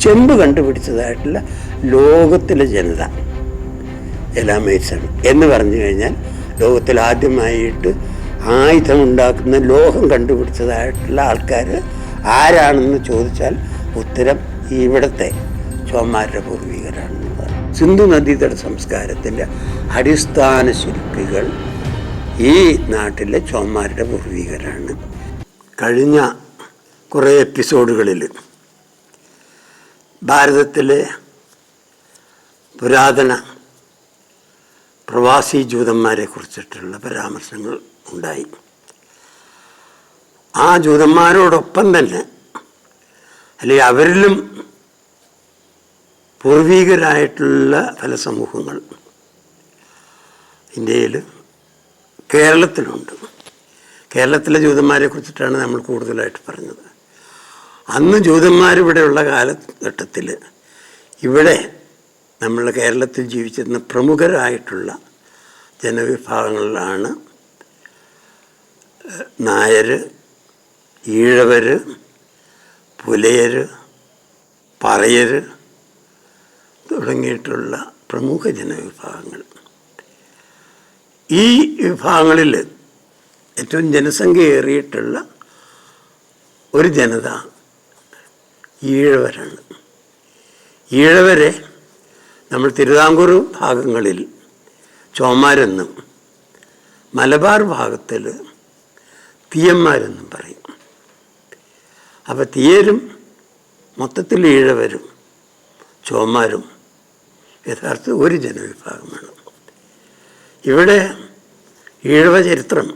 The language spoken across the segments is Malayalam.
ചെമ്പ് കണ്ടുപിടിച്ചതായിട്ടുള്ള ലോകത്തിലെ ജനത എലാമൈറ്റ്സാണ് എന്ന് പറഞ്ഞു കഴിഞ്ഞാൽ ലോകത്തിൽ ആദ്യമായിട്ട് ആയുധമുണ്ടാക്കുന്ന ലോഹം കണ്ടുപിടിച്ചതായിട്ടുള്ള ആൾക്കാർ ആരാണെന്ന് ചോദിച്ചാൽ ഉത്തരം ഇവിടുത്തെ ചോമാരുടെ പൂർവികരാണെന്നുള്ളതാണ്. സിന്ധു നദീതട സംസ്കാരത്തിൻ്റെ അടിസ്ഥാന ശില്പികൾ ഈ നാട്ടിലെ ചോമാരുടെ പൂർവികരാണ്. കഴിഞ്ഞ കുറേ എപ്പിസോഡുകളിൽ ഭാരതത്തിലെ പുരാതന പ്രവാസി ജൂതന്മാരെ കുറിച്ചിട്ടുള്ള പരാമർശങ്ങൾ ഉണ്ടായി. ആ ജൂതന്മാരോടൊപ്പം തന്നെ അല്ലെങ്കിൽ അവരിലും പൂർവികരായിട്ടുള്ള പല സമൂഹങ്ങൾ ഇന്ത്യയിൽ കേരളത്തിലുണ്ട്. കേരളത്തിലെ ജൂതന്മാരെ കുറിച്ചിട്ടാണ് നമ്മൾ കൂടുതലായിട്ട് പറഞ്ഞത്. അന്ന് ജൂതന്മാരിവിടെയുള്ള കാലഘട്ടത്തിൽ ഇവിടെ നമ്മൾ കേരളത്തിൽ ജീവിച്ചിരുന്ന പ്രമുഖരായിട്ടുള്ള ജനവിഭാഗങ്ങളിലാണ് നായർ, ഈഴവർ, പുലയർ, പറയർ തുടങ്ങിയിട്ടുള്ള പ്രമുഖ ജനവിഭാഗങ്ങൾ. ഈ വിഭാഗങ്ങളിൽ ഏറ്റവും ജനസംഖ്യയേറിയിട്ടുള്ള ഒരു ജനത ഈഴവരാണ്. ഈഴവരെ നമ്മൾ തിരുവിതാംകൂർ ഭാഗങ്ങളിൽ ചോമാരെന്നും മലബാർ ഭാഗത്തിൽ തീയന്മാരെന്നും പറയും. അപ്പോൾ തീയരും മൊത്തത്തിൽ ഈഴവരും ചോമാരും യഥാർത്ഥ ഒരു ജനവിഭാഗമാണ്. ഇവിടെ ഈഴവ ചരിത്രം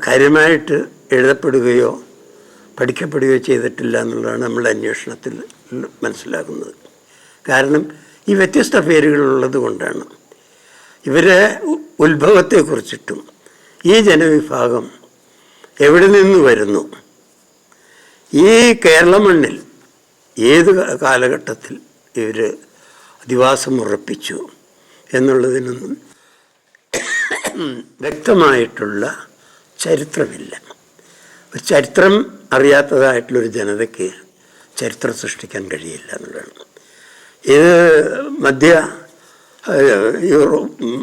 കാര്യമായിട്ട് എഴുതപ്പെടുകയോ പഠിക്കപ്പെടുകയോ ചെയ്തിട്ടില്ല എന്നുള്ളതാണ് നമ്മുടെ അന്വേഷണത്തിൽ മനസ്സിലാക്കുന്നത്. കാരണം ഈ വ്യത്യസ്ത പേരുകളുള്ളത് കൊണ്ടാണ്. ഇവരെ ഉത്ഭവത്തെക്കുറിച്ചിട്ടും ഈ ജനവിഭാഗം എവിടെ നിന്ന് വരുന്നു, ഈ കേരള മണ്ണിൽ ഏത് കാലഘട്ടത്തിൽ ഇവർ അധിവാസം ഉറപ്പിച്ചു എന്നുള്ളതിനൊന്നും വ്യക്തമായിട്ടുള്ള ചരിത്രമില്ല. ഒരു ചരിത്രം അറിയാത്തതായിട്ടുള്ളൊരു ജനതയ്ക്ക് ചരിത്രം സൃഷ്ടിക്കാൻ കഴിയില്ല എന്നുള്ളതാണ്. ഇത്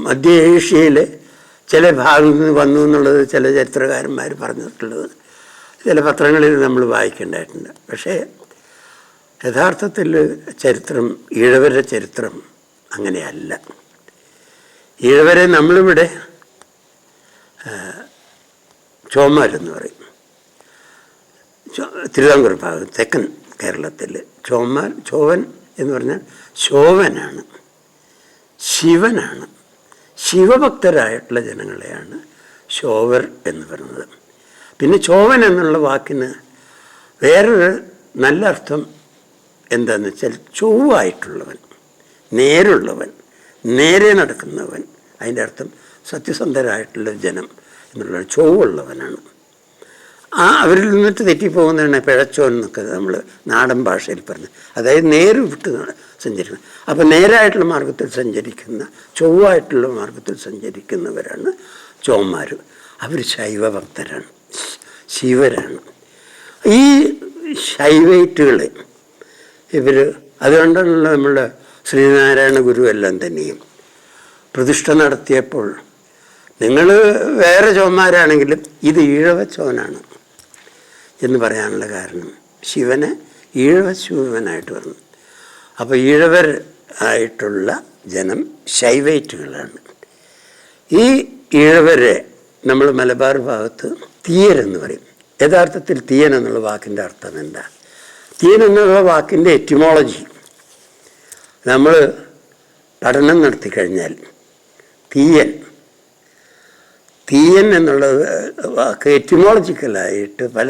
മധ്യ ഏഷ്യയിലെ ചില ഭാഗങ്ങളിൽ നിന്ന് വന്നു എന്നുള്ളത് ചില ചരിത്രകാരന്മാർ പറഞ്ഞിട്ടുള്ളത് ചില പത്രങ്ങളിൽ നമ്മൾ വായിക്കേണ്ടതായിട്ടുണ്ട്. പക്ഷേ യഥാർത്ഥത്തിൽ ചരിത്രം, ഈഴവരുടെ ചരിത്രം അങ്ങനെയല്ല. ഈഴവരെ നമ്മളിവിടെ ചോമാരെന്ന് പറയും. തിരുവിതാംകൂർ ഭാഗം തെക്കൻ കേരളത്തിൽ ചോവൻ എന്ന് പറഞ്ഞാൽ ശോവനാണ്, ശിവനാണ്. ശിവഭക്തരായിട്ടുള്ള ജനങ്ങളെയാണ് ശോവർ എന്ന് പറയുന്നത്. പിന്നെ ചോവൻ എന്നുള്ള വാക്കിന് വേറൊരു നല്ല അർത്ഥം എന്താണെന്ന് വെച്ചാൽ ചൊവ്വായിട്ടുള്ളവൻ, നേരുള്ളവൻ, നേരെ നടക്കുന്നവൻ. അതിൻ്റെ അർത്ഥം സത്യസന്ധരായിട്ടുള്ള ജനം എന്നുള്ളത് ചൊവ്വുള്ളവനാണ്. അവരിൽ നിന്നിട്ട് തെറ്റിപ്പോകുന്നതാണ് പിഴച്ചോൻ എന്നൊക്കെ നമ്മൾ നാടൻ ഭാഷയിൽ പറഞ്ഞു. അതായത് നേര് വിട്ട് സഞ്ചരിക്കണം. അപ്പം നേരായിട്ടുള്ള മാർഗത്തിൽ സഞ്ചരിക്കുന്ന, ചൊവ്വായിട്ടുള്ള മാർഗത്തിൽ സഞ്ചരിക്കുന്നവരാണ് ചോമാർ. അവർ ശൈവഭക്തരാണ്, ശിവരാണ്. ഈ ശൈവൈറ്റുകളെ ഇവർ അതുകൊണ്ടാണല്ലോ നമ്മളുടെ ശ്രീനാരായണ ഗുരു എല്ലാം തന്നെയും പ്രതിഷ്ഠ നടത്തിയപ്പോൾ നിങ്ങൾ വേറെ ചോന്മാരാണെങ്കിലും ഇത് ഈഴവ ചോനാണ് എന്ന് പറയാനുള്ള കാരണം ശിവനെ ഈഴവ ശിവനായിട്ട് പറഞ്ഞു. അപ്പോൾ ഈഴവർ ആയിട്ടുള്ള ജനം ശൈവൈറ്റുകളാണ്. ഈ ഈഴവരെ നമ്മൾ മലബാർ ഭാഗത്ത് തീയരെന്ന് പറയും. യഥാർത്ഥത്തിൽ തീയൻ എന്നുള്ള വാക്കിൻ്റെ അർത്ഥം എന്താ? തീയൻ എന്നുള്ള വാക്കിൻ്റെ എറ്റിമോളജി നമ്മൾ പഠനം നടത്തി കഴിഞ്ഞാൽ തീയൻ എന്നുള്ളത് വാക്ക് എറ്റിമോളജിക്കലായിട്ട് പല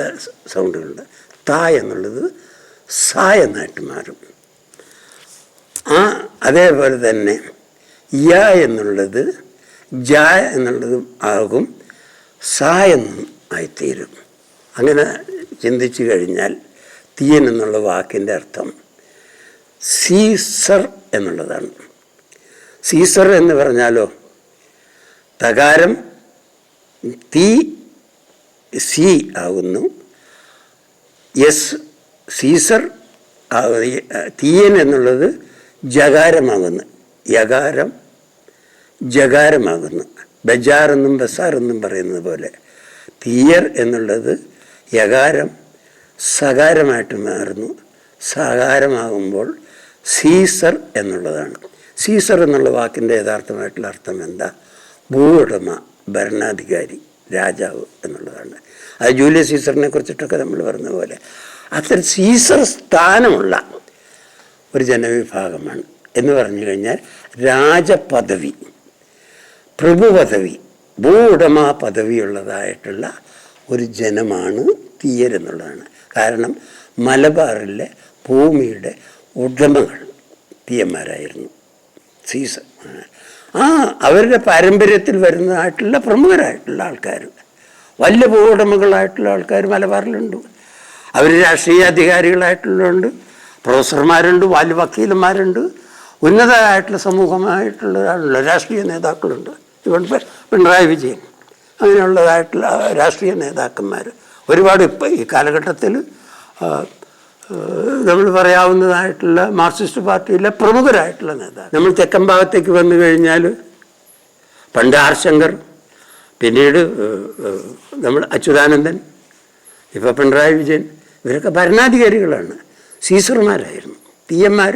സൗണ്ടുകളുണ്ട്. എന്നുള്ളത് സ എന്നായിട്ട് മാറും. അതേപോലെ തന്നെ യ എന്നുള്ളത് ജ എന്നുള്ളതും ആകും, സ എന്നും ആയിത്തീരും. അങ്ങനെ ചിന്തിച്ചു കഴിഞ്ഞാൽ തീയൻ എന്നുള്ള വാക്കിൻ്റെ അർത്ഥം സീസർ എന്നുള്ളതാണ്. സീസർ എന്ന് പറഞ്ഞാലോ തകാരം തീ സി ആകുന്നു, യെസ് സീസർ തീയൻ എന്നുള്ളത് ജകാരമാകുന്നു. യകാരം ജകാരമാകുന്നു. ബജാറെന്നും ബസാറെന്നും പറയുന്നത് പോലെ തീയർ എന്നുള്ളത് യകാരം സകാരമായിട്ട് മാറുന്നു. സകാരമാകുമ്പോൾ സീസർ എന്നുള്ളതാണ്. സീസർ എന്നുള്ള വാക്കിൻ്റെ യഥാർത്ഥമായിട്ടുള്ള അർത്ഥം എന്താ? ഭൂവുടമ, ഭരണാധികാരി, രാജാവ് എന്നുള്ളതാണ്. അത് ജൂലിയസ് സീസറിനെ കുറിച്ചിട്ടൊക്കെ നമ്മൾ പറഞ്ഞ പോലെ അത്തരം സീസർ സ്ഥാനമുള്ള ഒരു ജനവിഭാഗമാണ്. എന്ന് പറഞ്ഞു കഴിഞ്ഞാൽ രാജപദവി, പ്രഭുപദവി, ഭൂ ഉടമ പദവിയുള്ളതായിട്ടുള്ള ഒരു ജനമാണ് തീയരെന്നുള്ളതാണ്. കാരണം മലബാറിലെ ഭൂമിയുടെ ഉടമകൾ തീയന്മാരായിരുന്നു, സീസർ. അവരുടെ പാരമ്പര്യത്തിൽ വരുന്നതായിട്ടുള്ള പ്രമുഖരായിട്ടുള്ള ആൾക്കാർ, വലിയ ഭൂ ഉടമകളായിട്ടുള്ള ആൾക്കാർ മലബാറിലുണ്ട്. അവർ രാഷ്ട്രീയ അധികാരികളായിട്ടുള്ളതുണ്ട്, പ്രൊഫസർമാരുണ്ട്, വലിയ വക്കീലന്മാരുണ്ട്, ഉന്നതമായിട്ടുള്ള സമൂഹമായിട്ടുള്ള രാഷ്ട്രീയ നേതാക്കളുണ്ട്. ഇവൻ പിണറായി വിജയൻ അങ്ങനെയുള്ളതായിട്ടുള്ള രാഷ്ട്രീയ നേതാക്കന്മാർ ഒരുപാട് ഇപ്പം ഈ കാലഘട്ടത്തിൽ നമ്മൾ പറയാവുന്നതായിട്ടുള്ള മാർക്സിസ്റ്റ് പാർട്ടിയിലെ പ്രമുഖരായിട്ടുള്ള നേതാക്കൾ. നമ്മൾ തെക്കൻ ഭാഗത്തേക്ക് വന്നു കഴിഞ്ഞാൽ പണ്ട് ആർ ശങ്കർ, പിന്നീട് നമ്മൾ അച്യുതാനന്ദൻ, ഇപ്പോൾ പിണറായി വിജയൻ, ഇവരൊക്കെ ഭരണാധികാരികളാണ്, സീസർമാരായിരുന്നു. തീയന്മാർ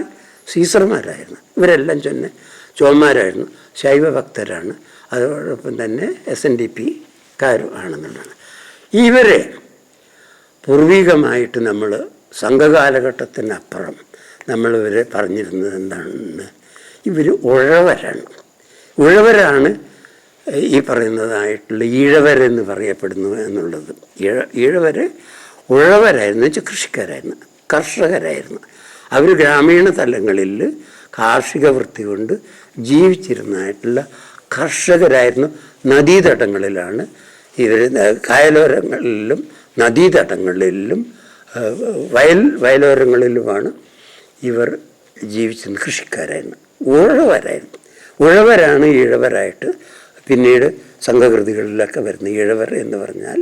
സീസർമാരായിരുന്നു. ഇവരെല്ലാം ചോന്മാരായിരുന്നു, ശൈവഭക്തരാണ്, അതോടൊപ്പം തന്നെ SNDPക്കാരും ആണെന്നുള്ളതാണ്. ഇവരെ പൂർവികമായിട്ട് നമ്മൾ സംഘകാലഘട്ടത്തിനപ്പുറം നമ്മളിവരെ പറഞ്ഞിരുന്നത് എന്താണെന്ന്, ഇവർ ഉഴവരാണ്. ഉഴവരാണ് ഈ പറയുന്നതായിട്ടുള്ള ഈഴവരെന്ന് പറയപ്പെടുന്നു എന്നുള്ളത്. ഈഴവർ ഉഴവരായിരുന്നു, വെച്ചാൽ കൃഷിക്കാരായിരുന്നു, കർഷകരായിരുന്നു. അവർ ഗ്രാമീണ തലങ്ങളിൽ കാർഷിക വൃത്തി കൊണ്ട് ജീവിച്ചിരുന്നതായിട്ടുള്ള കർഷകരായിരുന്നു. നദീതടങ്ങളിലാണ് ഇവർ, കായലോരങ്ങളിലും നദീതടങ്ങളിലും വയലോരങ്ങളിലുമാണ് ഇവർ ജീവിച്ചിരുന്നത്. കൃഷിക്കാരായിരുന്നു, ഉഴവരായിരുന്നു. ഉഴവരാണ് ഈഴവരായിട്ട് പിന്നീട് സംഘകൃതികളിലൊക്കെ വരുന്നത്. ഈഴവർ എന്ന് പറഞ്ഞാൽ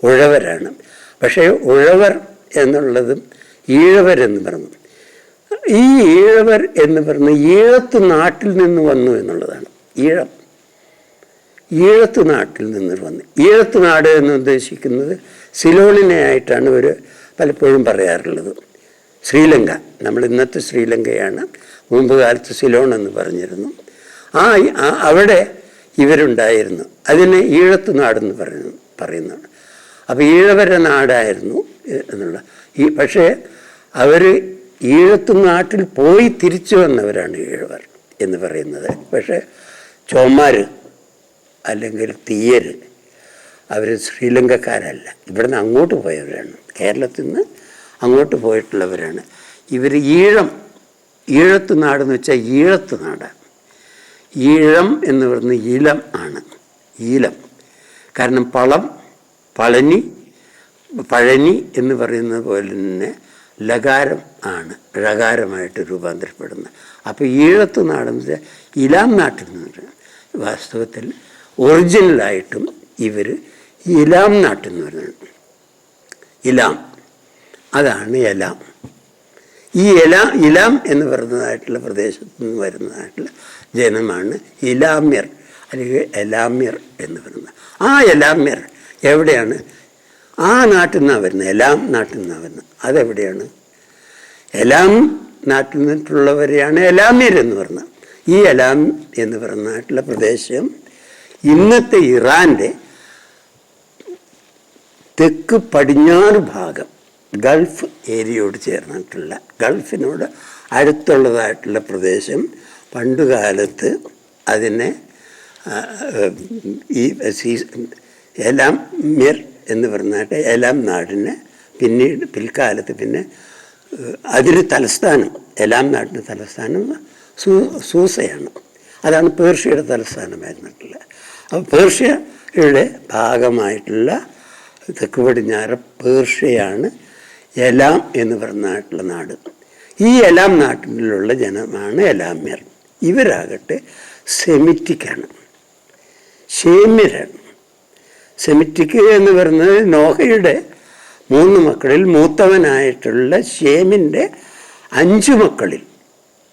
ഉഴവരാണ്. പക്ഷേ ഉഴവർ എന്നുള്ളതും ഈഴവരെന്ന് പറഞ്ഞു. ഈ ഈഴവർ എന്ന് പറഞ്ഞ ഈഴത്ത് നാട്ടിൽ നിന്ന് വന്നു എന്നുള്ളതാണ്. ഈഴത്ത് നാട്ടിൽ നിന്ന് വന്നു. ഈഴത്ത് നാട് എന്ന് ഉദ്ദേശിക്കുന്നത് സിലോണിനെ ആയിട്ടാണ് ഇവർ പലപ്പോഴും പറയാറുള്ളത്. ശ്രീലങ്ക, നമ്മൾ ഇന്നത്തെ ശ്രീലങ്കയാണ് മുമ്പ് കാലത്ത് സിലോൺ എന്ന് പറഞ്ഞിരുന്നു. അവിടെ ഇവരുണ്ടായിരുന്നു. അതിനെ ഈഴത്ത് നാടെന്ന് പറയുന്നുണ്ട്. അപ്പോൾ ഈഴവരുടെ നാടായിരുന്നു എന്നുള്ള പക്ഷേ അവർ ഈഴത്ത് നാട്ടിൽ പോയി തിരിച്ചു വന്നവരാണ് ഈഴവർ എന്ന് പറയുന്നത്. പക്ഷേ ചോമാർ അല്ലെങ്കിൽ തീയർ അവർ ശ്രീലങ്കക്കാരല്ല, ഇവിടെ നിന്ന് അങ്ങോട്ട് പോയവരാണ്, കേരളത്തിൽ നിന്ന് അങ്ങോട്ട് പോയിട്ടുള്ളവരാണ്. ഇവർ ഈഴത്ത് നാടെന്ന് വെച്ചാൽ ഈഴത്ത് നാടാണ്. ഈഴം എന്ന് പറയുന്നത് ഈലം ആണ്. ഈലം കാരണം പളനി പഴനി എന്ന് പറയുന്നത് പോലെ തന്നെ ലകാരം ആണ് ഴകാരമായിട്ട് രൂപാന്തരപ്പെടുന്നത്. അപ്പോൾ ഈഴത്ത് നാടെന്ന് വെച്ചാൽ ഇലാം നാട്ടിൽ നിന്ന്, വാസ്തവത്തിൽ ഒറിജിനലായിട്ടും ഇവർ ഇലാം നാട്ടിൽ നിന്ന് വരുന്നുണ്ട്. ഇലാം, അതാണ് എലാം. ഈ ഇലാം എന്ന് പറയുന്നതായിട്ടുള്ള പ്രദേശത്ത് നിന്ന് വരുന്നതായിട്ടുള്ള ജനമാണ് ഇലാമ്യർ അല്ലെങ്കിൽ എലാമ്യർ എന്ന് പറയുന്നത്. ആ എലാമ്യർ എവിടെയാണ്? ആ നാട്ടിൽ നിന്നാണ് വരുന്നത്, എലാം നാട്ടിൽ നിന്നാണ് വരുന്നത്. അതെവിടെയാണ്? എലാം നാട്ടിൽ നിന്നിട്ടുള്ളവരെയാണ് എലാമ്യർ എന്ന് പറഞ്ഞത്. ഈ എലാം എന്ന് പറഞ്ഞിട്ടുള്ള പ്രദേശം ഇന്നത്തെ ഇറാൻ്റെ തെക്ക് പടിഞ്ഞാറ് ഭാഗം, ഗൾഫ് ഏരിയയോട് ചേർന്നിട്ടുള്ള, ഗൾഫിനോട് അടുത്തുള്ളതായിട്ടുള്ള പ്രദേശം പണ്ടുകാലത്ത് അതിനെ ഈ എലാമ്യർ എന്ന് പറഞ്ഞായിട്ട് എലാം നാടിനെ പിൽക്കാലത്ത് പിന്നെ അതിന് തലസ്ഥാനം, എലാം നാടിന് തലസ്ഥാനം സൂസയാണ്. അതാണ് പേർഷ്യയുടെ തലസ്ഥാനമായിരുന്നിട്ടുള്ളത്. അപ്പോൾ പേർഷ്യയുടെ ഭാഗമായിട്ടുള്ള തെക്ക് പടിഞ്ഞാറ് പേർഷ്യയാണ് എലാം എന്ന് പറഞ്ഞിട്ടുള്ള നാട്. ഈ എലാം നാട്ടിലുള്ള ജനമാണ് എലാമ്യർ. ഇവരാകട്ടെ സെമിറ്റിക്കാണ്, ഷേമ്യരാണ്. സെമിറ്റിക് എന്ന് പറയുന്നത് നോഹയുടെ 3 മക്കളിൽ മൂത്തവനായിട്ടുള്ള ഷേമിൻ്റെ 5 മക്കളിൽ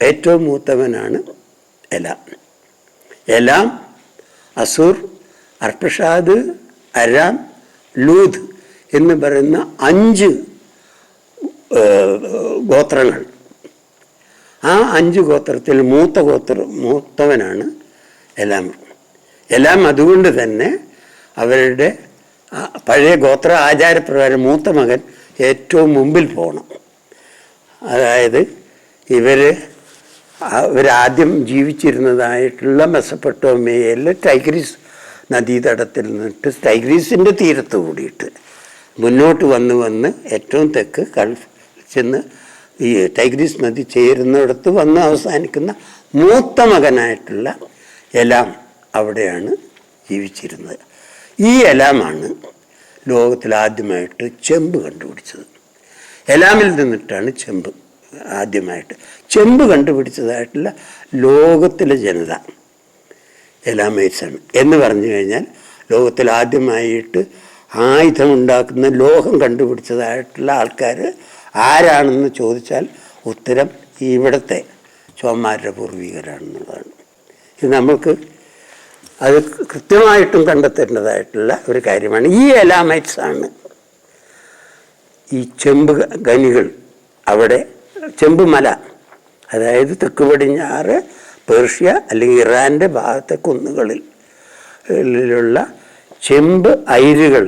ഏറ്റവും മൂത്തവനാണ് എലാം. എലാം, അസൂർ, അർപ്പഷാദ്, അരാം, ലൂദ് എന്ന് പറയുന്ന 5 ഗോത്രങ്ങൾ. ആ 5 ഗോത്രത്തിൽ മൂത്തവനാണ് എലാം. എലാം അതുകൊണ്ട് തന്നെ അവരുടെ പഴയ ഗോത്ര ആചാരപ്രകാരം മൂത്ത മകൻ ഏറ്റവും മുമ്പിൽ പോകണം. അതായത് ഇവരാദ്യം ജീവിച്ചിരുന്നതായിട്ടുള്ള മെസപ്പൊട്ടോമിയയിൽ ടൈഗ്രീസ് നദീതടത്തിൽ നിന്നിട്ട് ടൈഗ്രീസിൻ്റെ തീരത്ത് കൂടിയിട്ട് മുന്നോട്ട് വന്ന് ഏറ്റവും തെക്ക് ചെന്ന് ഈ ടൈഗ്രീസ് നദി ചേരുന്നിടത്ത് വന്ന് അവസാനിക്കുന്ന മൂത്ത മകനായിട്ടുള്ള എലാം അവിടെയാണ് ജീവിച്ചിരുന്നത്. ഈ എലാമാണ് ലോകത്തിൽ ആദ്യമായിട്ട് ചെമ്പ് കണ്ടുപിടിച്ചത്. എലാമിൽ നിന്നിട്ടാണ് ആദ്യമായിട്ട് ചെമ്പ് കണ്ടുപിടിച്ചതായിട്ടുള്ള ലോകത്തിലെ ജനത എലാമൈറ്റ്സാണ്. എന്ന് പറഞ്ഞു കഴിഞ്ഞാൽ ലോകത്തിൽ ആദ്യമായിട്ട് ആയുധമുണ്ടാക്കുന്ന ലോഹം കണ്ടുപിടിച്ചതായിട്ടുള്ള ആൾക്കാർ ആരാണെന്ന് ചോദിച്ചാൽ ഉത്തരം ഇവിടുത്തെ ചോമാരുടെ പൂർവികരാണെന്നുള്ളതാണ്. ഇത് നമ്മൾക്ക് അത് കൃത്യമായിട്ടും കണ്ടെത്തേണ്ടതായിട്ടുള്ള ഒരു കാര്യമാണ്. ഈ എലാമൈറ്റ്സാണ് ഈ ചെമ്പ് ഖനികൾ അവിടെ ചെമ്പ് മല, അതായത് തെക്ക് പടിഞ്ഞാറ് പേർഷ്യ അല്ലെങ്കിൽ ഇറാൻ്റെ ഭാഗത്തെ കുന്നുകളിലുള്ള ചെമ്പ് അയിരുകൾ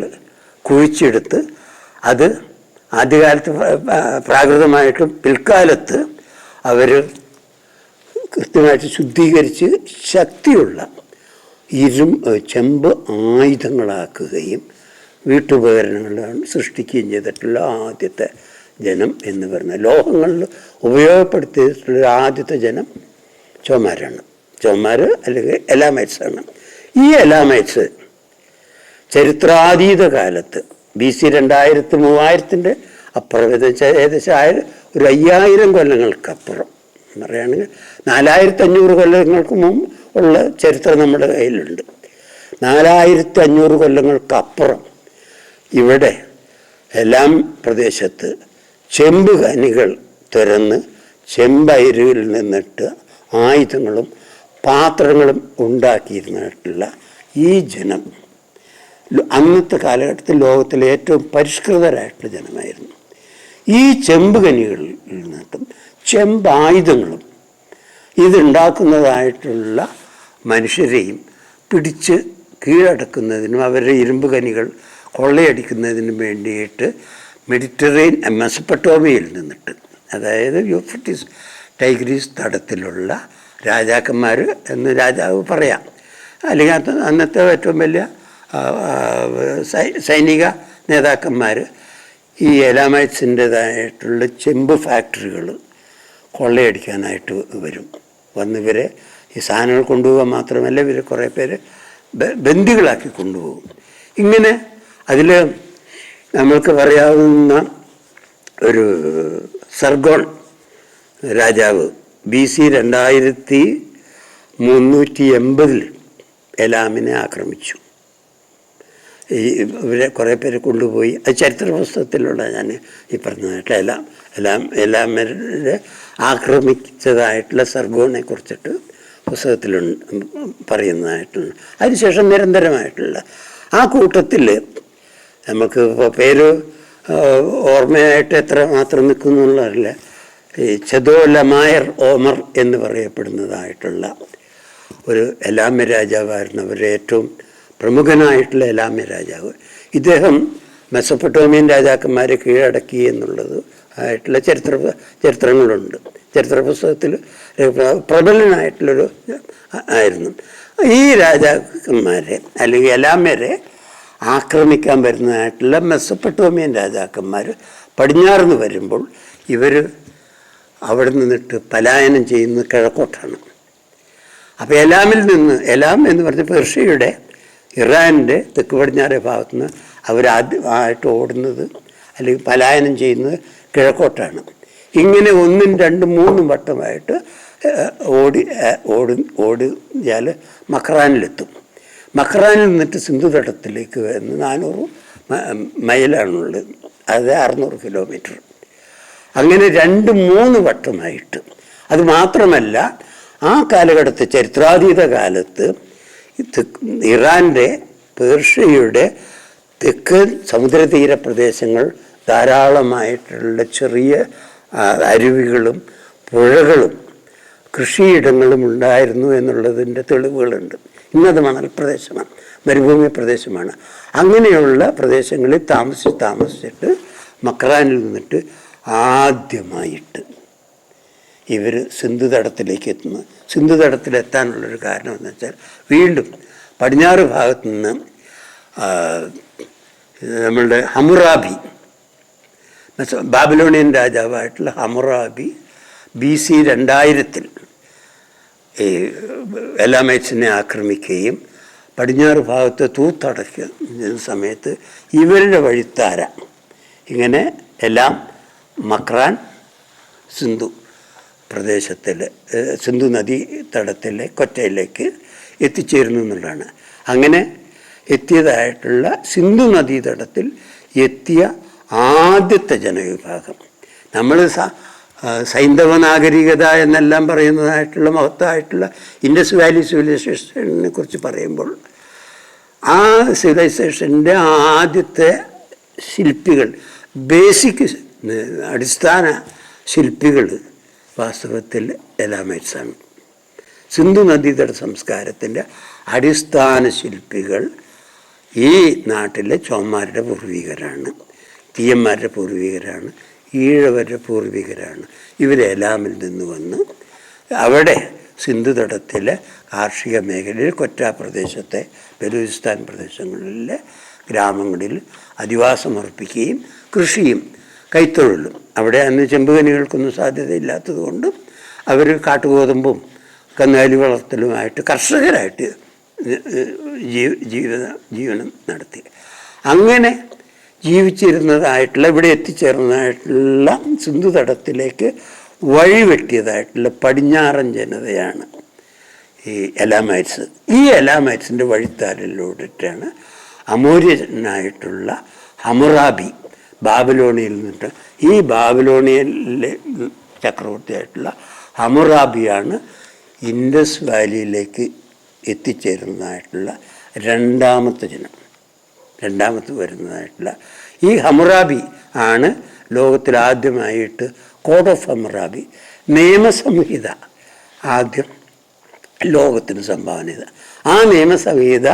കുഴിച്ചെടുത്ത് അത് ആദ്യകാലത്ത് പ്രാകൃതമായിട്ടും പിൽക്കാലത്ത് അവർ കൃത്യമായിട്ട് ശുദ്ധീകരിച്ച് ശക്തിയുള്ള ചെമ്പ് ആയുധങ്ങളാക്കുകയും വീട്ടുപകരണങ്ങളാണ് സൃഷ്ടിക്കുകയും ചെയ്തിട്ടുള്ള ആദ്യത്തെ ജനം എന്ന് പറയുന്നത്. ലോഹങ്ങളിൽ ഉപയോഗപ്പെടുത്തിയിട്ടുള്ള ആദ്യത്തെ ജനം ചോമാരാണ്. ചോമാർ അല്ലെങ്കിൽ എലാമൈറ്റ്സാണ്. ഈ എലാമൈറ്റ്സ് ചരിത്രാതീത കാലത്ത് BC 2000-3000 അപ്പുറം ഏകദേശം ഒരു 5000 കൊല്ലങ്ങൾക്കപ്പുറം പറയുകയാണെങ്കിൽ 4500 കൊല്ലങ്ങൾക്ക് മുമ്പ് ഉള്ള ചരിത്രം നമ്മുടെ കയ്യിലുണ്ട്. 4500 കൊല്ലങ്ങൾക്കപ്പുറം ഇവിടെ എലാം പ്രദേശത്ത് ചെമ്പ് ഖനികൾ തുറന്ന് ചെമ്പയിരുകളിൽ നിന്നിട്ട് ആയുധങ്ങളും പാത്രങ്ങളും ഉണ്ടാക്കിയിരുന്നിട്ടുള്ള ഈ ജനം അന്നത്തെ കാലഘട്ടത്തിൽ ലോകത്തിലെ ഏറ്റവും പരിഷ്കൃതരായിട്ടുള്ള ജനമായിരുന്നു. ഈ ചെമ്പ് ഖനികളിൽ നിന്നിട്ടും ചെമ്പായുധങ്ങളും ഇതുണ്ടാക്കുന്നതായിട്ടുള്ള മനുഷ്യരെയും പിടിച്ച് കീഴടക്കുന്നതിനും അവരുടെ ഇരുമ്പ് ഖനികൾ കൊള്ളയടിക്കുന്നതിനും വേണ്ടിയിട്ട് മെസപ്പൊട്ടോമിയയിൽ നിന്നിട്ട്, അതായത് യൂഫ്രട്ടീസ് ടൈഗ്രീസ് തടത്തിലുള്ള രാജാക്കന്മാർ എന്ന് രാജാവ് പറയാം, അല്ലെങ്കിൽ അന്നത്തെ ഏറ്റവും വലിയ സൈനിക നേതാക്കന്മാർ ഈ എലാമൈറ്റ്സിൻ്റെതായിട്ടുള്ള ചെമ്പ് ഫാക്ടറികൾ കൊള്ളയടിക്കാനായിട്ട് വന്നിവരെ ഈ സാധനങ്ങൾ കൊണ്ടുപോകാൻ മാത്രമല്ല ഇവരെ കുറേ പേര് ബന്ദികളാക്കി കൊണ്ടുപോകും. ഇങ്ങനെ അതിൽ നമ്മൾക്ക് പറയാവുന്ന ഒരു സർഗോൺ രാജാവ് BC 2380 എലാമിനെ ആക്രമിച്ചു. ഇവരെ കുറേ പേര് കൊണ്ടുപോയി. അത് ചരിത്ര പുസ്തകത്തിലുള്ള ഞാൻ ഈ പറഞ്ഞതായിട്ടുള്ള എലാമരെ ആക്രമിച്ചതായിട്ടുള്ള സർഗോണിനെ കുറിച്ചിട്ട് പുസ്തകത്തിലുണ്ട് പറയുന്നതായിട്ടുള്ള. അതിനുശേഷം നിരന്തരമായിട്ടുള്ള ആ കൂട്ടത്തിൽ നമുക്ക് ഇപ്പോൾ പേര് ഓർമ്മയായിട്ട് എത്ര മാത്രം നിൽക്കുന്നുള്ളതല്ല, ഈ ചദോലമായർ ഓമർ എന്ന് പറയപ്പെടുന്നതായിട്ടുള്ള ഒരു എലാമ്യ രാജാവായിരുന്നു. അവരുടെ ഏറ്റവും പ്രമുഖനായിട്ടുള്ള എലാമ്യ രാജാവ്. ഇദ്ദേഹം മെസപ്പൊട്ടോമിയൻ രാജാക്കന്മാരെ കീഴടക്കി എന്നുള്ളത് ആയിട്ടുള്ള ചരിത്രങ്ങളുണ്ട്. ചരിത്ര പുസ്തകത്തിൽ പ്രബലനായിട്ടുള്ളൊരു ആയിരുന്നു. ഈ രാജാക്കന്മാരെ അല്ലെങ്കിൽ എലാമ്യരെ ആക്രമിക്കാൻ വരുന്നതായിട്ടുള്ള മെസപ്പൊട്ടോമിയൻ രാജാക്കന്മാർ പടിഞ്ഞാറുനിന്ന് വരുമ്പോൾ ഇവർ അവിടെ നിന്നിട്ട് പലായനം ചെയ്യുന്നത് കിഴക്കോട്ടാണ്. അപ്പോൾ എലാം എന്ന് പറഞ്ഞ പേർഷ്യയുടെ ഇറാൻ്റെ തെക്ക് പടിഞ്ഞാറേ ഭാഗത്തുനിന്ന് അവരാദ്യമായിട്ട് ഓടുന്നത് അല്ലെങ്കിൽ പലായനം ചെയ്യുന്നത് കിഴക്കോട്ടാണ്. ഇങ്ങനെ 1, 2, 3 വട്ടമായിട്ട് ഓടിയാൽ മക്രാനിലെത്തും. മക്രാനിൽ നിന്നിട്ട് സിന്ധുതടത്തിലേക്ക് വരുന്ന 400 മൈലാണുള്ളത്, അത് 600 കിലോമീറ്റർ. അങ്ങനെ 2-3 വട്ടമായിട്ട്. അത് മാത്രമല്ല, ആ കാലഘട്ടത്തിൽ ചരിത്രാതീത കാലത്ത് ഇറാൻ്റെ പേർഷ്യയുടെ തെക്കൻ സമുദ്രതീര പ്രദേശങ്ങൾ ധാരാളമായിട്ടുള്ള ചെറിയ അരുവികളും പുഴകളും കൃഷിയിടങ്ങളും ഉണ്ടായിരുന്നു എന്നുള്ളതിൻ്റെ തെളിവുകളുണ്ട്. ഇന്നത് മണൽ പ്രദേശമാണ്, മരുഭൂമി പ്രദേശമാണ്. അങ്ങനെയുള്ള പ്രദേശങ്ങളിൽ താമസിച്ചിട്ട് മക്രാനിൽ നിന്നിട്ട് ആദ്യമായിട്ട് ഇവർ സിന്ധു തടത്തിലേക്ക് എത്തുന്നു. സിന്ധു തടത്തിലെത്താനുള്ളൊരു കാരണം എന്ന് വെച്ചാൽ, വീണ്ടും പടിഞ്ഞാറ് ഭാഗത്തു നിന്ന് നമ്മളുടെ ഹമ്മുറാബി, ബാബിലോണിയൻ രാജാവായിട്ടുള്ള ഹമ്മുറാബി BC 2000 ഈ എലാമൈറ്റ്സിനെ ആക്രമിക്കുകയും പടിഞ്ഞാറ് ഭാഗത്ത് തൂത്തടയ്ക്കുന്ന സമയത്ത് ഇവരുടെ വഴിത്താര ഇങ്ങനെ എല്ലാം മക്രാൻ സിന്ധു പ്രദേശത്തിൽ, സിന്ധു നദീ തടത്തിലെ കൊറ്റയിലേക്ക് എത്തിച്ചേരുന്നു എന്നുള്ളതാണ്. അങ്ങനെ എത്തിയതായിട്ടുള്ള സിന്ധു നദീതടത്തിൽ എത്തിയ ആദ്യത്തെ ജനവിഭാഗം, നമ്മൾ സൈന്ധവ നാഗരികത എന്നെല്ലാം പറയുന്നതായിട്ടുള്ള മഹത്തായിട്ടുള്ള ഇൻഡസ് വാലി സിവിലൈസേഷനെ കുറിച്ച് പറയുമ്പോൾ, ആ സിവിലൈസേഷൻ്റെ ആദ്യത്തെ ശില്പികൾ, ബേസിക് അടിസ്ഥാന ശില്പികൾ വാസ്തവത്തിൽ എലാമൈറ്റ്സാണ്. സിന്ധു നദീതട സംസ്കാരത്തിൻ്റെ അടിസ്ഥാന ശില്പികൾ ഈ നാട്ടിലെ ചോന്മാരുടെ പൂർവികരാണ്, തീയന്മാരുടെ പൂർവികരാണ്, ഈഴവരുടെ പൂർവികരാണ്. ഇവരെലാമിൽ നിന്ന് വന്ന് അവിടെ സിന്ധുതടത്തിലെ കാർഷിക മേഖലയിൽ കൊറ്റ പ്രദേശത്തെ ബലൂചിസ്ഥാൻ പ്രദേശങ്ങളിലെ ഗ്രാമങ്ങളിൽ അധിവാസമർപ്പിക്കുകയും കൃഷിയും കൈത്തൊഴിലും, അവിടെ അന്ന് ചെമ്പുകനികൾക്കൊന്നും സാധ്യതയില്ലാത്തത് കൊണ്ട് അവർ കാട്ടുഗോതമ്പും കന്നുകാലി വളർത്തലുമായിട്ട് കർഷകരായിട്ട് ജീവനം നടത്തി. അങ്ങനെ ജീവിച്ചിരുന്നതായിട്ടുള്ള, ഇവിടെ എത്തിച്ചേർന്നതായിട്ടുള്ള സിന്ധുതടത്തിലേക്ക് വഴിവെട്ടിയതായിട്ടുള്ള പടിഞ്ഞാറൻ ജനതയാണ് ഈ എലാമൈറ്റ്സ്. ഈ എലാമൈറ്റ്സിൻ്റെ വഴിത്താരയിലൂടെയാണ് അമോര്യനായിട്ടുള്ള ഹമ്മുറാബി ബാബിലോണിയിൽ നിന്നിട്ട്, ഈ ബാബിലോണിയയിലെ ചക്രവർത്തിയായിട്ടുള്ള ഹമ്മുറാബിയാണ് ഇൻഡസ് വാലിയിലേക്ക് എത്തിച്ചേരുന്നതായിട്ടുള്ള രണ്ടാമത്തെ വരുന്നതായിട്ടുള്ള ഈ ഹമ്മുറാബി ആണ് ലോകത്തിൽ ആദ്യമായിട്ട് കോഡ് ഓഫ് ഹമ്മുറാബി, നിയമസംഹിത ആദ്യം ലോകത്തിന് സംഭാവന ചെയ്ത. ആ നിയമസംഹിത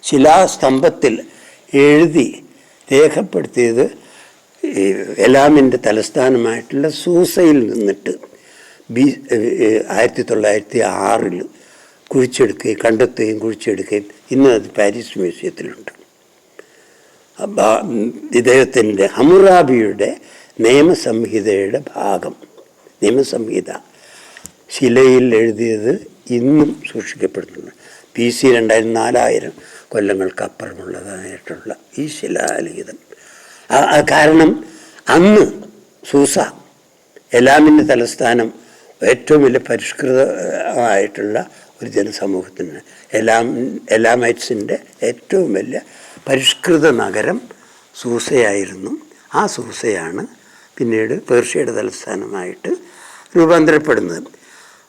ശിലാസ്തംഭത്തിൽ എഴുതി രേഖപ്പെടുത്തിയത് എലാമിൻ്റെ തലസ്ഥാനമായിട്ടുള്ള സൂസയിൽ നിന്നിട്ട് 1906 കുഴിച്ചെടുക്കുകയും കണ്ടെത്തുകയും കുഴിച്ചെടുക്കുകയും ഇന്ന് അത് പാരീസ് മ്യൂസിയത്തിലുണ്ട്. ഇദ്ദേഹത്തിൻ്റെ ഹമ്മുറാബിയുടെ നിയമസംഹിതയുടെ ഭാഗം, നിയമസംഹിത ശിലയിൽ എഴുതിയത് ഇന്നും സൂക്ഷിക്കപ്പെടുന്നുണ്ട്. BC 4000 കൊല്ലങ്ങൾക്കപ്പുറമുള്ളതായിട്ടുള്ള ഈ ശിലാലിഖിതം. കാരണം അന്ന് സൂസ, എലാമിൻ്റെ തലസ്ഥാനം, ഏറ്റവും വലിയ പരിഷ്കൃതമായിട്ടുള്ള ഒരു ജനസമൂഹത്തിന്, എലാമൈറ്റ്സിൻ്റെ ഏറ്റവും വലിയ പരിഷ്കൃത നഗരം സൂസയായിരുന്നു. ആ സൂസയാണ് പിന്നീട് പേർഷ്യയുടെ തലസ്ഥാനമായിട്ട് രൂപാന്തരപ്പെടുന്നത്.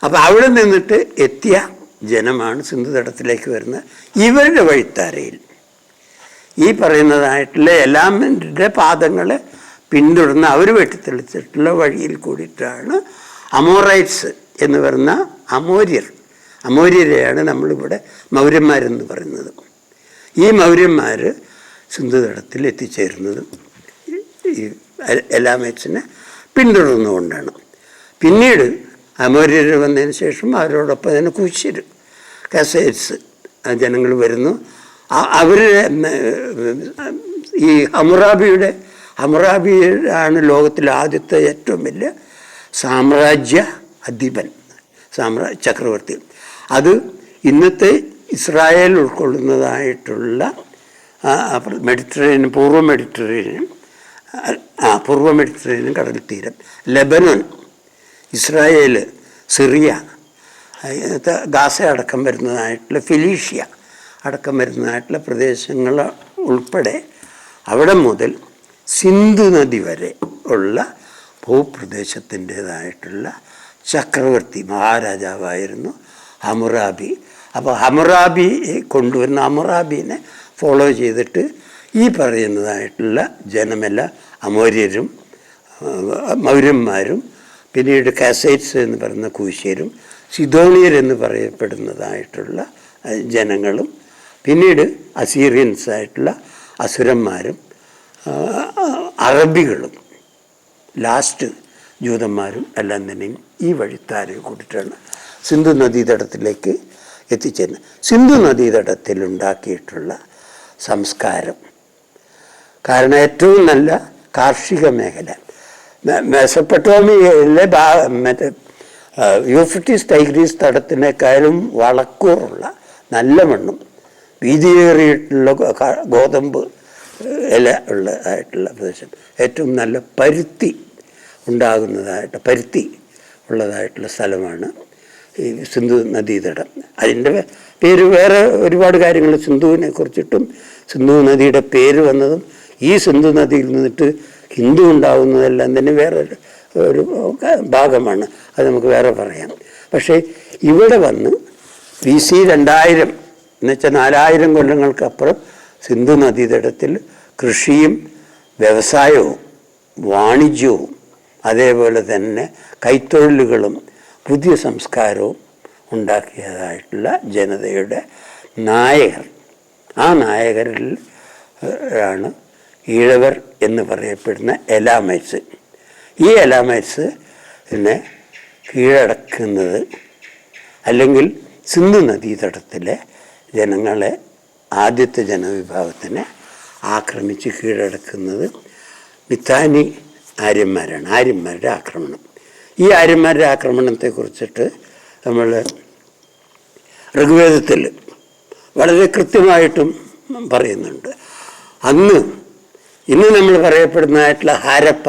അപ്പോൾ അവിടെ നിന്നിട്ട് എത്തിയ ജനമാണ് സിന്ധുതടത്തിലേക്ക് വരുന്നത്. ഇവരുടെ വഴിത്താരയിൽ ഈ പറയുന്നതായിട്ടുള്ള എലാമിൻ്റെ പാദങ്ങളെ പിന്തുടർന്ന് അവർ വെട്ടിത്തെളിച്ചിട്ടുള്ള വഴിയിൽ കൂടിയിട്ടാണ് അമോറൈറ്റ്സ് എന്ന് പറയുന്ന അമോര്യരെയാണ് നമ്മളിവിടെ മൗര്യന്മാരെന്ന് പറയുന്നത്. ഈ മൗര്യന്മാർ സിന്ധുതടത്തിൽ എത്തിച്ചേരുന്നതും ഈ എലാമൈറ്റ്സിനെ പിന്തുടർന്നുകൊണ്ടാണ്. പിന്നീട് അമോര്യർ വന്നതിന് ശേഷം അവരോടൊപ്പം തന്നെ കുശിർ, കസേറ്റ്സ് ജനങ്ങൾ വരുന്നു. അവർ ഈ ഹമ്മുറാബിയാണ് ലോകത്തിലെ ആദ്യത്തെ ഏറ്റവും വലിയ സാമ്രാജ്യ അധിപൻ, ചക്രവർത്തി. അത് ഇന്നത്തെ ഇസ്രായേൽ ഉൾക്കൊള്ളുന്നതായിട്ടുള്ള പൂർവ്വ മെഡിറ്ററേനിയൻ കടൽ തീരം, ലെബനോൻ, ഇസ്രായേൽ, സിറിയ, ഗാസ അടക്കം വരുന്നതായിട്ടുള്ള ഫിലീഷ്യ അടക്കം വരുന്നതായിട്ടുള്ള പ്രദേശങ്ങൾ ഉൾപ്പെടെ അവിടെ മുതൽ സിന്ധു നദി വരെ ഉള്ള ഭൂപ്രദേശത്തിൻ്റേതായിട്ടുള്ള ചക്രവർത്തി മഹാരാജാവായിരുന്നു ഹമ്മുറാബി. അപ്പോൾ ഹമ്മുറാബി കൊണ്ടുവരുന്ന ഹമ്മുറാബീനെ ഫോളോ ചെയ്തിട്ട് ഈ പറയുന്നതായിട്ടുള്ള ജനമെല്ലാം അമോര്യരും മൗര്യന്മാരും പിന്നീട് കാസൈറ്റ്സ് എന്ന് പറയുന്ന കൂശ്യരും സിദോണിയർ എന്ന് പറയപ്പെടുന്നതായിട്ടുള്ള ജനങ്ങളും പിന്നീട് അസീറിയൻസായിട്ടുള്ള അസുരന്മാരും അറബികളും ലാസ്റ്റ് ജൂതന്മാരും എല്ലാം തന്നെയും ഈ വഴിത്താരെ കൂടിയിട്ടാണ് സിന്ധു നദീതടത്തിലേക്ക് എത്തിച്ചേരുന്നത്. സിന്ധു നദീതടത്തിലുണ്ടാക്കിയിട്ടുള്ള സംസ്കാരം കാരണം ഏറ്റവും നല്ല കാർഷിക മേഖല മെസപ്പൊട്ടോമിയയിലെ മറ്റേ യൂഫ്രട്ടീസ് ടൈഗ്രീസ് തടത്തിനേക്കാളും വളക്കൂറുള്ള നല്ല മണ്ണും വീതിയേറിയിട്ടുള്ള ഗോതമ്പ് ഇല ഉള്ളതായിട്ടുള്ള പ്രദേശം, ഏറ്റവും നല്ല പരുത്തി ഉള്ളതായിട്ടുള്ള സ്ഥലമാണ് ഈ സിന്ധു നദീതടം. അതിൻ്റെ പേര് വേറെ ഒരുപാട് കാര്യങ്ങൾ സിന്ധുവിനെ കുറിച്ചിട്ടും സിന്ധു നദിയുടെ പേര് വന്നതും ഈ സിന്ധു നദിയിൽ നിന്നിട്ട് ഹിന്ദു ഉണ്ടാകുന്നതെല്ലാം തന്നെ വേറെ ഒരു ഭാഗമാണ്. അത് നമുക്ക് വേറെ പറയാം. പക്ഷേ ഇവിടെ വന്ന് BC 2000 എന്നുവെച്ചാൽ 4000 കൊല്ലങ്ങൾക്കപ്പുറം സിന്ധു നദീതടത്തിൽ കൃഷിയും വ്യവസായവും വാണിജ്യവും അതേപോലെ തന്നെ കൈത്തൊഴിലുകളും പുതിയ സംസ്കാരവും ഉണ്ടാക്കിയതായിട്ടുള്ള ജനതയുടെ നായകർ. ആ നായകരിൽ ആണ് ഈഴവർ എന്ന് പറയപ്പെടുന്ന എലാമൈറ്റ്സ്. ഈ എലാമൈറ്റ്സിനെ കീഴടക്കുന്നത് അല്ലെങ്കിൽ സിന്ധു നദീതടത്തിലെ ജനങ്ങളെ ആദ്യത്തെ ജനവിഭാഗത്തിനെ ആക്രമിച്ച് കീഴടക്കുന്നത് മിത്താനി ആര്യന്മാരാണ്. ആര്യന്മാരുടെ ആക്രമണം. ഈ ആര്യന്മാരുടെ ആക്രമണത്തെക്കുറിച്ചിട്ട് നമ്മൾ ഋഗ്വേദത്തിൽ വളരെ കൃത്യമായിട്ടും പറയുന്നുണ്ട്. ഇന്ന് നമ്മൾ പറയപ്പെടുന്നതായിട്ടുള്ള ഹാരപ്പ,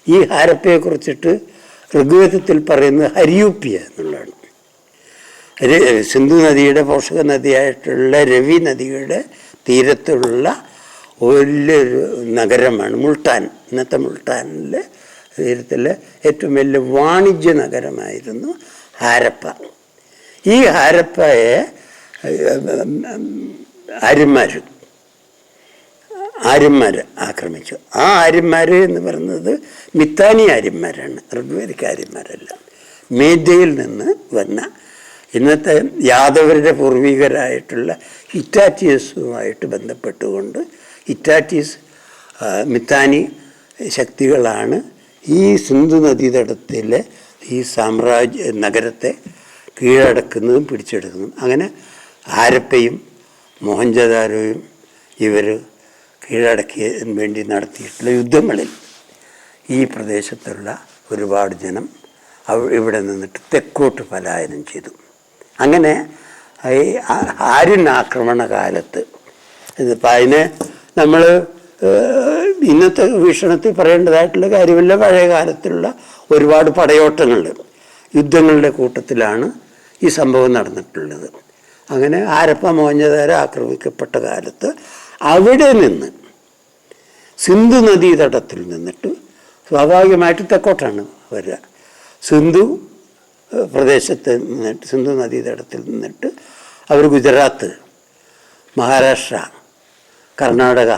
ഈ ഹാരപ്പയെക്കുറിച്ചിട്ട് ഋഗ്വേദത്തിൽ പറയുന്നത് ഹരിയൂപ്യ എന്നുള്ളതാണ്. സിന്ധു നദിയുടെ പോഷക നദിയായിട്ടുള്ള രവി നദിയുടെ തീരത്തുള്ള വലിയൊരു നഗരമാണ് മുൾട്ടാൻ. ഇന്നത്തെ മുൾട്ടാനിലെ തീരത്തിലെ ഏറ്റവും വലിയ വാണിജ്യ നഗരമായിരുന്നു ഹാരപ്പ. ഈ ഹാരപ്പയെ ആര്യന്മാർ ആക്രമിച്ചു. ആ ആര്യന്മാർ എന്ന് പറയുന്നത് മിത്താനി ആര്യന്മാരാണ്, ഋഗ്വേദിക് ആര്യന്മാരല്ല. മേദ്യയിൽ നിന്ന് വന്ന ഇന്നത്തെ യാദവരുടെ പൂർവികരായിട്ടുള്ള ഹിറ്റാറ്റിയസുമായിട്ട് ബന്ധപ്പെട്ടുകൊണ്ട് ഹിറ്റാറ്റീസ് മിത്താനി ശക്തികളാണ് ഈ സിന്ധു നദീതടത്തിലെ ഈ നഗരത്തെ കീഴടക്കുന്നതും പിടിച്ചെടുക്കുന്നതും. അങ്ങനെ ഹാരപ്പയും മോഹൻജദാരോയും ഇവർ കീഴടക്കിയതിന് വേണ്ടി നടത്തിയിട്ടുള്ള യുദ്ധങ്ങളിൽ ഈ പ്രദേശത്തുള്ള ഒരുപാട് ജനം ഇവിടെ നിന്നിട്ട് തെക്കോട്ട് പലായനം ചെയ്തു. അങ്ങനെ ഈ ആര്യൻ ആക്രമണ കാലത്ത് ഇതിപ്പോൾ അതിനെ നമ്മൾ ഇന്നത്തെ വീക്ഷണത്തിൽ പറയേണ്ടതായിട്ടുള്ള കാര്യമില്ല. പഴയ കാലത്തുള്ള ഒരുപാട് പടയോട്ടങ്ങൾ യുദ്ധങ്ങളുടെ കൂട്ടത്തിലാണ് ഈ സംഭവം നടന്നിട്ടുള്ളത്. അങ്ങനെ ഹാരപ്പ മോഹൻജദാരോ ആക്രമിക്കപ്പെട്ട കാലത്ത് അവിടെ നിന്ന് സിന്ധു നദീതടത്തിൽ നിന്നിട്ട് സ്വാഭാവികമായിട്ട് തെക്കോട്ടാണ് വരിക. സിന്ധു പ്രദേശത്ത് നിന്നിട്ട് സിന്ധു നദീതടത്തിൽ നിന്നിട്ട് അവർ ഗുജറാത്ത്, മഹാരാഷ്ട്ര, കർണാടക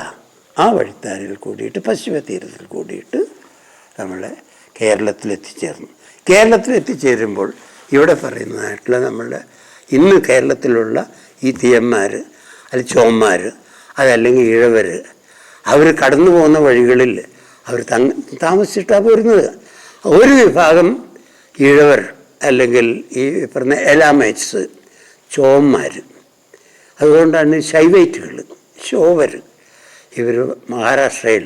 ആ വഴിത്താരിൽ കൂടിയിട്ട് പശ്ചിമ തീരത്തിൽ കൂടിയിട്ട് നമ്മളെ കേരളത്തിലെത്തിച്ചേരുമ്പോൾ ഇവിടെ പറയുന്നതായിട്ടുള്ള നമ്മളുടെ ഇന്ന് കേരളത്തിലുള്ള ഈ തീയന്മാർ അല്ലെങ്കിൽ ചോന്മാർ അതല്ലെങ്കിൽ ഇഴവർ അവർ കടന്നു പോകുന്ന വഴികളിൽ അവർ താമസിച്ചിട്ടാണ് പോരുന്നത്. ഒരു വിഭാഗം ഇഴവർ അല്ലെങ്കിൽ ഈ പറഞ്ഞ എലാമൈറ്റ്സ് ചോന്മാർ, അതുകൊണ്ടാണ് ശൈവൈറ്റുകൾ ശോവർ ഇവർ മഹാരാഷ്ട്രയിൽ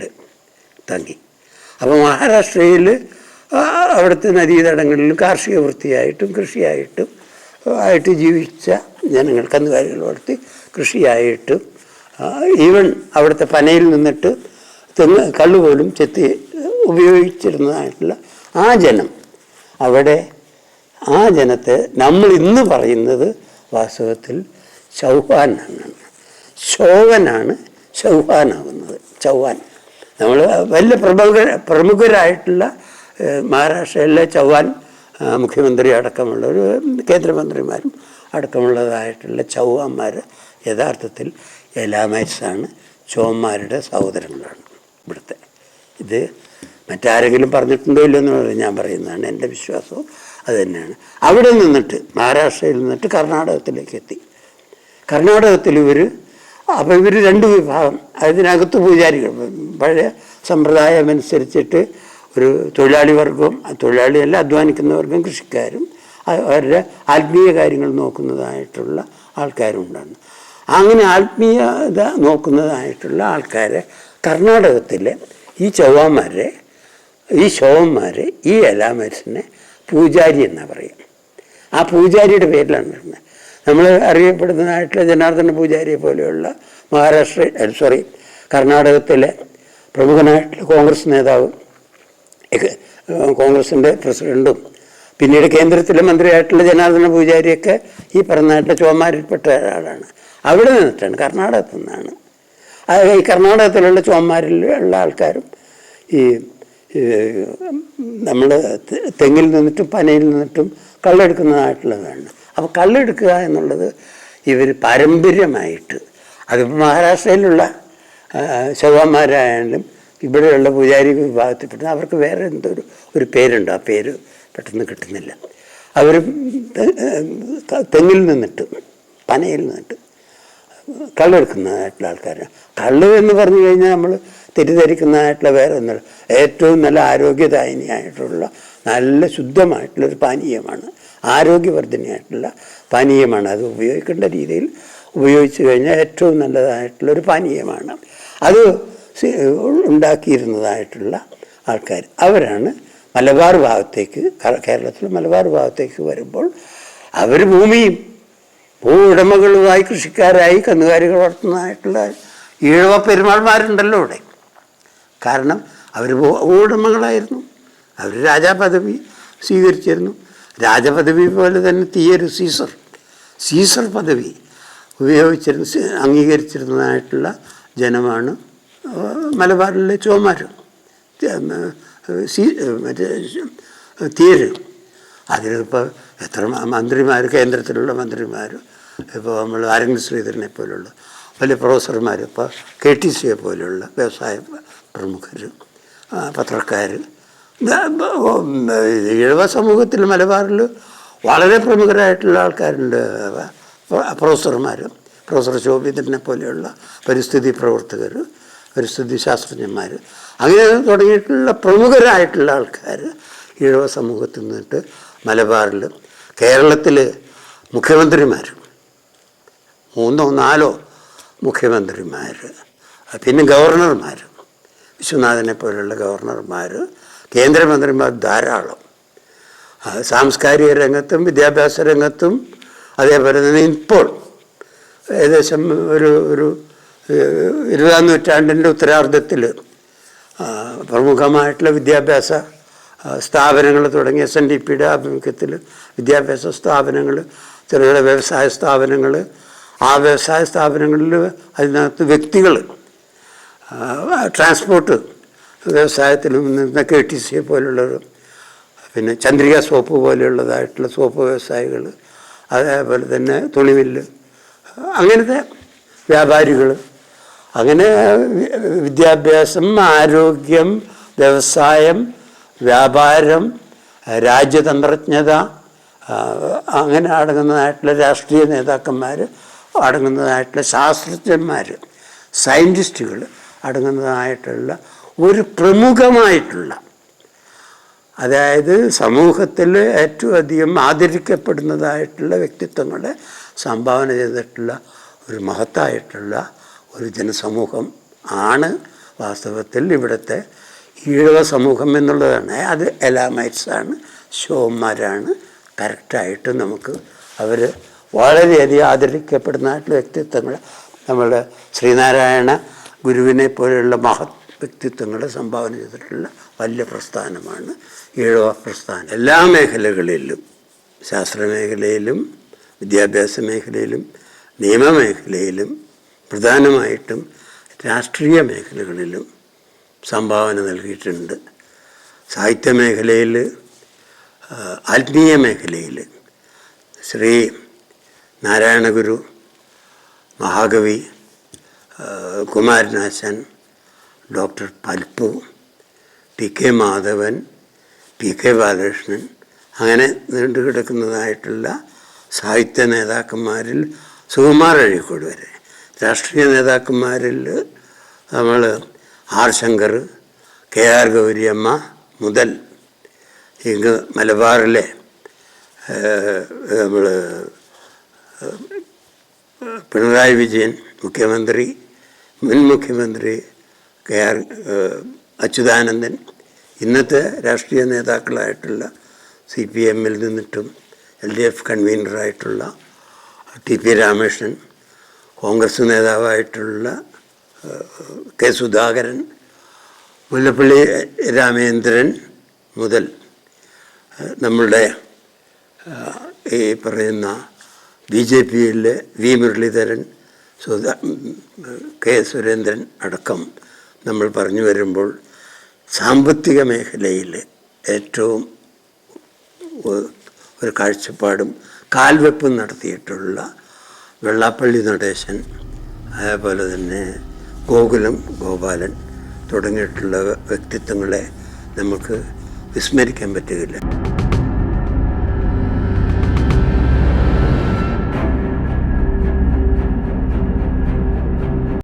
തങ്ങി. അപ്പോൾ മഹാരാഷ്ട്രയിൽ അവിടുത്തെ നദീതടങ്ങളിൽ കാർഷിക വൃത്തിയായിട്ടും കൃഷിയായിട്ടും ആയിട്ട് ജീവിച്ച ജനങ്ങൾ കന്നുകാലികൾ വളർത്തി കൃഷിയായിട്ടും ഈവൻ അവിടുത്തെ പനയിൽ നിന്നിട്ട് കള്ളുപോലും ചെത്തി ഉപയോഗിച്ചിരുന്നതായിട്ടുള്ള ആ ജനം അവിടെ ആ ജനത്തെ നമ്മൾ ഇന്ന് പറയുന്നത് വാസ്തവത്തിൽ ചൗഹാൻ എന്നാണ്. ശോവനാണ് ചൗഹാനാകുന്നത്. ചൗഹാൻ നമ്മൾ വലിയ പ്രമുഖരായിട്ടുള്ള മഹാരാഷ്ട്രയിലെ ചൗഹാൻ മുഖ്യമന്ത്രി അടക്കമുള്ള ഒരു കേന്ദ്രമന്ത്രിമാരും അടക്കമുള്ളതായിട്ടുള്ള ചൗഹാന്മാർ യഥാർത്ഥത്തിൽ എലാമൈറ്റ്സാണ്, ചോന്മാരുടെ സഹോദരങ്ങളാണ് ഇവിടുത്തെ. ഇത് മറ്റാരെങ്കിലും പറഞ്ഞിട്ടുണ്ടോ ഇല്ലെന്ന് ഞാൻ പറയുന്നതാണ്, എൻ്റെ വിശ്വാസവും അത് തന്നെയാണ്. അവിടെ നിന്നിട്ട് മഹാരാഷ്ട്രയിൽ നിന്നിട്ട് കർണാടകത്തിലേക്ക് എത്തി. കർണാടകത്തിൽ അപ്പോൾ ഇവർ രണ്ട് വിഭാഗം, അതിനകത്ത് പൂജാരികൾ, പഴയ സമ്പ്രദായം അനുസരിച്ചിട്ട് ഒരു തൊഴിലാളി വർഗവും, തൊഴിലാളിയല്ല അധ്വാനിക്കുന്ന വർഗം, കൃഷിക്കാരും അവരുടെ ആത്മീയ കാര്യങ്ങൾ നോക്കുന്നതായിട്ടുള്ള ആൾക്കാരും ഉണ്ടായിരുന്നു. അങ്ങനെ ആത്മീയത നോക്കുന്നതായിട്ടുള്ള ആൾക്കാരെ കർണാടകത്തിലെ ഈ ചൗഹാന്മാരെ, ഈ ശോവന്മാരെ, ഈ എലാമൈറ്റ്സിനെ പൂജാരി എന്നാണ് പറയുക. ആ പൂജാരിയുടെ പേരിലാണ് വരുന്നത്. നമ്മൾ അറിയപ്പെടുന്നതായിട്ടുള്ള ജനാർദ്ദന പൂജാരിയെ പോലെയുള്ള കർണാടകത്തിലെ പ്രമുഖനായിട്ടുള്ള കോൺഗ്രസ് നേതാവ്, കോൺഗ്രസിൻ്റെ പ്രസിഡൻറ്റും പിന്നീട് കേന്ദ്രത്തിലെ മന്ത്രിയായിട്ടുള്ള ജനാർദ്ദന പൂജാരിയൊക്കെ ഈ പറഞ്ഞായിട്ടുള്ള ചോന്മാരിൽപ്പെട്ട ഒരാളാണ്. അവിടെ നിന്നിട്ടാണ്, കർണാടകത്തിൽ നിന്നാണ്. ഈ കർണാടകത്തിലുള്ള ചോന്മാരിലുള്ള ആൾക്കാരും ഈ നമ്മൾ തെങ്ങിൽ നിന്നിട്ടും പനയിൽ നിന്നിട്ടും കള്ളെടുക്കുന്നതായിട്ടുള്ളതാണ്. അപ്പോൾ കള്ളെടുക്കുക എന്നുള്ളത് ഇവർ പാരമ്പര്യമായിട്ട്, അതിപ്പോൾ മഹാരാഷ്ട്രയിലുള്ള ചൗഹാന്മാരായാലും ഇവിടെയുള്ള പൂജാരി വിഭാഗത്തിൽപ്പെട്ട അവർക്ക് വേറെ ഒരു പേരുണ്ട്, ആ പേര് പെട്ടെന്ന് കിട്ടുന്നില്ല. അവർ തെങ്ങിൽ നിന്നിട്ട് പനയിൽ നിന്നിട്ട് കള്ളെടുക്കുന്നതായിട്ടുള്ള ആൾക്കാരാണ്. കള്ള് എന്ന് പറഞ്ഞു കഴിഞ്ഞാൽ നമ്മൾ തെറ്റിദ്ധരിക്കുന്നതായിട്ടുള്ള വേറെ ഒന്നുമില്ല, ഏറ്റവും നല്ല ആരോഗ്യദായിനിയായിട്ടുള്ള നല്ല ശുദ്ധമായിട്ടുള്ളൊരു പാനീയമാണ്, ആരോഗ്യവർദ്ധനയായിട്ടുള്ള പാനീയമാണ്. അത് ഉപയോഗിക്കേണ്ട രീതിയിൽ ഉപയോഗിച്ച് കഴിഞ്ഞാൽ ഏറ്റവും നല്ലതായിട്ടുള്ളൊരു പാനീയമാണ്. അത് ഉണ്ടാക്കിയിരുന്നതായിട്ടുള്ള ആൾക്കാർ അവരാണ് മലബാർ ഭാഗത്തേക്ക്, കേരളത്തിൽ മലബാർ ഭാഗത്തേക്ക് വരുമ്പോൾ അവർ ഭൂമിയും ഭൂ ഉടമകളുമായി, കൃഷിക്കാരായി, കന്നുകാലികൾ വളർത്തുന്നതായിട്ടുള്ള ഈഴവ പെരുമാൾമാരുണ്ടല്ലോ ഇവിടെ. കാരണം അവർ ഭൂവുടമകളായിരുന്നു, അവർ രാജാപദവി സ്വീകരിച്ചിരുന്നു. രാജപദവി പോലെ തന്നെ തീയൊരു സീസർ പദവി ഉപയോഗിച്ചിരുന്നു, അംഗീകരിച്ചിരുന്നതായിട്ടുള്ള ജനമാണ് മലബാറിലെ ചോന്മാർ, മറ്റേ തീയര്. അതിലിപ്പോൾ എത്ര മന്ത്രിമാർ, കേന്ദ്രത്തിലുള്ള മന്ത്രിമാർ, ഇപ്പോൾ നമ്മൾ ആരംഗ ശ്രീധരനെ പോലുള്ള വലിയ പ്രൊഫസർമാർ, ഇപ്പോൾ KTCയെ പോലെയുള്ള വ്യവസായ പ്രമുഖർ, പത്രക്കാർ, ഈഴവ സമൂഹത്തിൽ മലബാറിൽ വളരെ പ്രമുഖരായിട്ടുള്ള ആൾക്കാരുണ്ട്. പ്രൊഫസർ ശോഭിതനെ പോലെയുള്ള പരിസ്ഥിതി പ്രവർത്തകർ, പരിസ്ഥിതി ശാസ്ത്രജ്ഞന്മാർ, അങ്ങനെ തുടങ്ങിയിട്ടുള്ള പ്രമുഖരായിട്ടുള്ള ആൾക്കാർ ഈഴവ സമൂഹത്തിൽ നിന്നിട്ട് മലബാറിൽ, കേരളത്തിൽ മുഖ്യമന്ത്രിമാർ 3-4 മുഖ്യമന്ത്രിമാർ, പിന്നെ ഗവർണർമാർ, വിശ്വനാഥനെ പോലെയുള്ള ഗവർണർമാർ, കേന്ദ്രമന്ത്രിമാർ ധാരാളം. സാംസ്കാരിക രംഗത്തും വിദ്യാഭ്യാസ രംഗത്തും അതേപോലെ തന്നെ ഇപ്പോൾ ഏകദേശം ഒരു 20-ാം നൂറ്റാണ്ടിൻ്റെ ഉത്തരാർദ്ധത്തിൽ പ്രമുഖമായിട്ടുള്ള വിദ്യാഭ്യാസ സ്ഥാപനങ്ങൾ തുടങ്ങി SNDPയുടെ ആഭിമുഖ്യത്തിൽ വിദ്യാഭ്യാസ സ്ഥാപനങ്ങൾ, ചെറുകിട വ്യവസായ സ്ഥാപനങ്ങൾ, ആ വ്യവസായ സ്ഥാപനങ്ങളിൽ അതിനകത്ത് വ്യക്തികൾ, ട്രാൻസ്പോർട്ട് വ്യവസായത്തിൽ നിന്ന KTCയെ പോലുള്ളവർ, പിന്നെ ചന്ദ്രിക സോപ്പ് പോലെയുള്ളതായിട്ടുള്ള സോപ്പ് വ്യവസായികൾ, അതേപോലെ തന്നെ തുണിമില്ല്, അങ്ങനത്തെ വ്യാപാരികൾ, അങ്ങനെ വിദ്യാഭ്യാസം, ആരോഗ്യം, വ്യവസായം, വ്യാപാരം, രാജ്യതന്ത്രജ്ഞത, അങ്ങനെ അടങ്ങുന്നതായിട്ടുള്ള രാഷ്ട്രീയ നേതാക്കന്മാർ, അടങ്ങുന്നതായിട്ടുള്ള ശാസ്ത്രജ്ഞന്മാർ, സയൻറ്റിസ്റ്റുകൾ അടങ്ങുന്നതായിട്ടുള്ള ഒരു പ്രമുഖമായിട്ടുള്ള, അതായത് സമൂഹത്തിൽ ഏറ്റവും അധികം ആദരിക്കപ്പെടുന്നതായിട്ടുള്ള വ്യക്തിത്വങ്ങളെ സംഭാവന ചെയ്തിട്ടുള്ള ഒരു മഹത്തായിട്ടുള്ള ഒരു ജനസമൂഹം ആണ് വാസ്തവത്തിൽ ഇവിടുത്തെ ഈഴവ സമൂഹം എന്നുള്ളതാണ്. അത് എലാമൈറ്റ്സാണ്, ശോന്മാരാണ്. കറക്റ്റായിട്ട് നമുക്ക് അവർ വളരെയധികം ആദരിക്കപ്പെടുന്നതായിട്ടുള്ള വ്യക്തിത്വങ്ങൾ, നമ്മളുടെ ശ്രീനാരായണ ഗുരുവിനെ പോലെയുള്ള മഹത് വ്യക്തിത്വങ്ങളെ സംഭാവന ചെയ്തിട്ടുള്ള വലിയ പ്രസ്ഥാനമാണ് ഈഴവ പ്രസ്ഥാനം. എല്ലാ മേഖലകളിലും, ശാസ്ത്രമേഖലയിലും വിദ്യാഭ്യാസ മേഖലയിലും നിയമമേഖലയിലും പ്രധാനമായിട്ടും രാഷ്ട്രീയ മേഖലകളിലും സംഭാവന നൽകിയിട്ടുണ്ട്. സാഹിത്യമേഖലയിൽ, ആത്മീയ മേഖലയിൽ ശ്രീ നാരായണഗുരു, മഹാകവി Kumaranasan, doctor Palpu, T K Madhavan, P K Balakrishnan, അങ്ങനെ നീണ്ടുകിടക്കുന്നതായിട്ടുള്ള സാഹിത്യ നേതാക്കന്മാരിൽ സുകുമാർ അഴീക്കോട് വരെ. രാഷ്ട്രീയ നേതാക്കന്മാരിൽ നമ്മൾ R Shankar, K R Gouriamma മുതൽ ഇങ്ങ് മലബാറിലെ നമ്മൾ പിണറായി വിജയൻ മുഖ്യമന്ത്രി, മുൻ മുഖ്യമന്ത്രി കെ ആർ അച്യുതാനന്ദൻ, ഇന്നത്തെ രാഷ്ട്രീയ നേതാക്കളായിട്ടുള്ള CPM നിന്നിട്ടും LDF കൺവീനറായിട്ടുള്ള TP രാമകൃഷ്ണൻ, കോൺഗ്രസ് നേതാവായിട്ടുള്ള കെ സുധാകരൻ, മുല്ലപ്പള്ളി രാമേന്ദ്രൻ മുതൽ നമ്മളുടെ ഈ പറയുന്ന BJPയിലെ വി മുരളീധരൻ, കെ സുരേന്ദ്രൻ അടക്കം നമ്മൾ പറഞ്ഞു വരുമ്പോൾ സാമ്പത്തിക മേഖലയിൽ ഏറ്റവും ഒരു കാഴ്ചപ്പാടും കാൽവെപ്പും നടത്തിയിട്ടുള്ള വെള്ളാപ്പള്ളി നടേശൻ, അതേപോലെ തന്നെ ഗോകുലം ഗോപാലൻ തുടങ്ങിയിട്ടുള്ള വ്യക്തിത്വങ്ങളെ നമുക്ക് വിസ്മരിക്കാൻ പറ്റുകയില്ല.